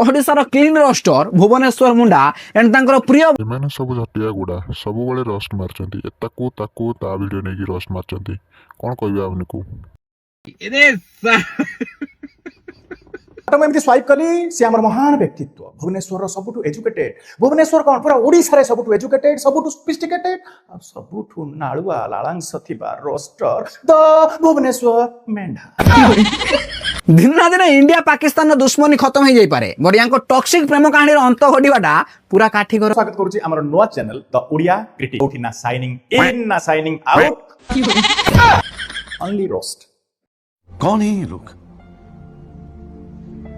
ओडिशार clean roster Bhubaneswar Munda and तांकर प्रिय एमाने सब झटिया गुड़ा सब बेले रोस्ट मारचंती ताकू ताकू ता वीडियो नेकी रोस्ट मारचंती कोन कहबे आपनको मैं एमती स्वाइप कली से आमर महान व्यक्तित्व भुवनेश्वर सबुठु एजुकेटेड भुवनेश्वर कौन पूरा ओडिशा रे सबुठु एजुकेटेड सबुठु सोफिस्टिकेटेड आ सबुठु नाळुआ लालांश थिबा रोस्टर द भुवनेश्वर मेंढा दिन ना दिन इंडिया पाकिस्तान दुश्मनी खत्म हो जाई पारे बट यांको टॉक्सिक प्रेम कहानी रो अंत घडीवाटा पूरा काठी कर स्वागत करूची आमर नवा चैनल द ओडिया क्रिटिक उठी ना साइनिंग इन ना साइनिंग आउट ओनली रोस्ट कौन है ये लोग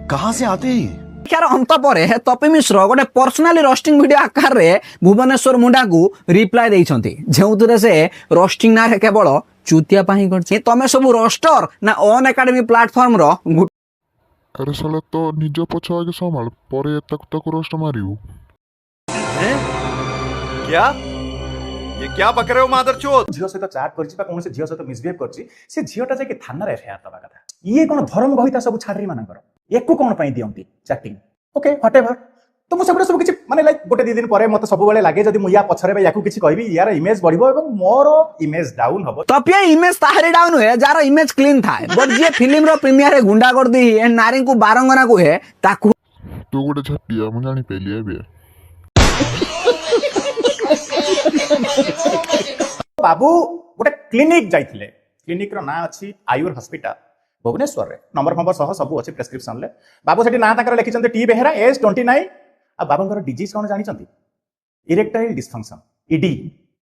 कहां से आते हैं यार अंत परे तपी मिश्र गोटे पर्सनाली रोस्टिंग वीडियो आकार रे भुवनेश्वर मुंडा को रिप्लाई देइछंती जेउतरे से रोस्टिंग ना केवल चुतिया पाही करछि तमे सब रोस्टर ना ऑन एकेडमी प्लेटफॉर्म रो अरे साला तो निज पछ आगे संभाल परे तक तक रोस्ट मारियो क्या ये क्या बक रहे हो मादरचोद झियो सहित चैट करछि बा कोनसे झियो सहित मिसबिहेव करछि से झियोटा जे कि थाना रे एफआईआर दबा कथा ये कोन धर्म गहिता सब छाडरी मानकर एको कोन पई दियंती चैटिंग ओके व्हाटएवर तो मु सबरे सब किछि माने लाइक गोटे दी दिन परे मते सब बेले लागे जदी मु या पछरे बा याकू किछि कहबी यार इमेज बढ़िबो एवं मोर इमेज डाउन हबो तपिया इमेज ताहरी डाउन हुए जार इमेज क्लीन थाए बट जे फिल्म रो प्रीमियर रे गुंडा कर दी ए नारी को बारंगना को है ताकू तू गोटे झटिया मु जानी पेलिए बे बाबू गोटे क्लिनिक जाइथिले क्लिनिक रो ना अछि आयुर हॉस्पिटल भुवनेश्वर रे नंबर सह सब अछि प्रेस्क्रिप्शन ले बाबू सेठी ना ताकर लिखिचंते टी बेहेरा एज 29 आ बाबूंकर डिजीज कोन जानि चंती इरेक्टाइल डिसफंक्शन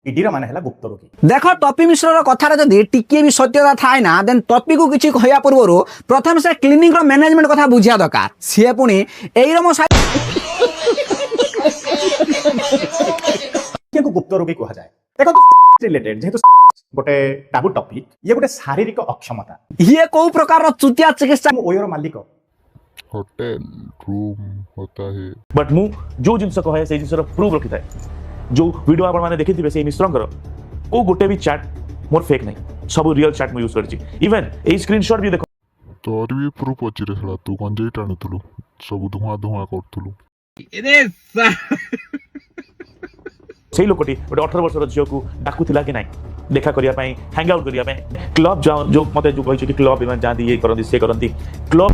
ईडी रो माने हला गुप्त रोगी देखो टॉपी मिश्र रो कथा रे जदी टिके भी सत्यता थाय ना देन टॉपी को किछि कहया पूर्वरो प्रथम से क्लिनिक रो मैनेजमेंट कथा बुझिया दरकार सिए पुनी एई रो मो के को गुप्त रोगी कहा जाय देखो तो रिलेटेड जेहेतु गोटे टाबू टॉपिक ये गोटे शारीरिक अक्षमता ये को प्रकार रो चुतिया चिकित्सा ओयर मालिक होटल रूम होता है बट मु जो जिनस कहे से जिनस प्रूफ रखि थाए जो वीडियो आपण माने देखिथिबे से मिश्रंकर को गोटे भी चैट मोर फेक नहीं सब रियल चैट मु यूज करछि इवन ए स्क्रीनशॉट भी देखो तोर भी प्रूफ अछि रे साला तू गंजेई टाणुतलु सब धुआं धुआं करतलु सेही लोकटी गोटे 18 वर्षर झियो को डाकुथिला कि नाही देखा करिया पई हैंग आउट करिया पई क्लब जो मते जो कहि कि क्लब इमान जांदी ये करंदी से करंदी क्लब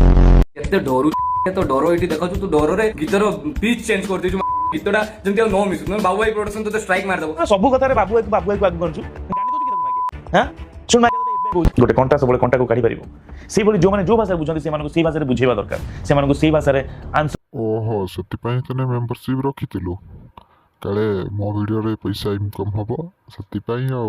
केते डरू तो डरो एठी देखा तू डरो रे गीतर पिच चेंज कर देछु गीतडा जेंति नो मिस बाबू भाई प्रोडक्शन तो स्ट्राइक मार दबो सब कथा रे बाबू को आगु करछु जानि दो कि तक मागे हां सुन मागे तो एबे गोटे कंटा सब कंटा को काढी परिबो सेही बोली जो माने जो भाषा बुझंती से मानको सेही भाषा रे बुझेबा दरकार से मानको सेही भाषा रे आंसर ओहो सती पई तने मेंबरशिप रखितिलु काले मो वीडियो रे पैसा इनकम हबो सती पई आ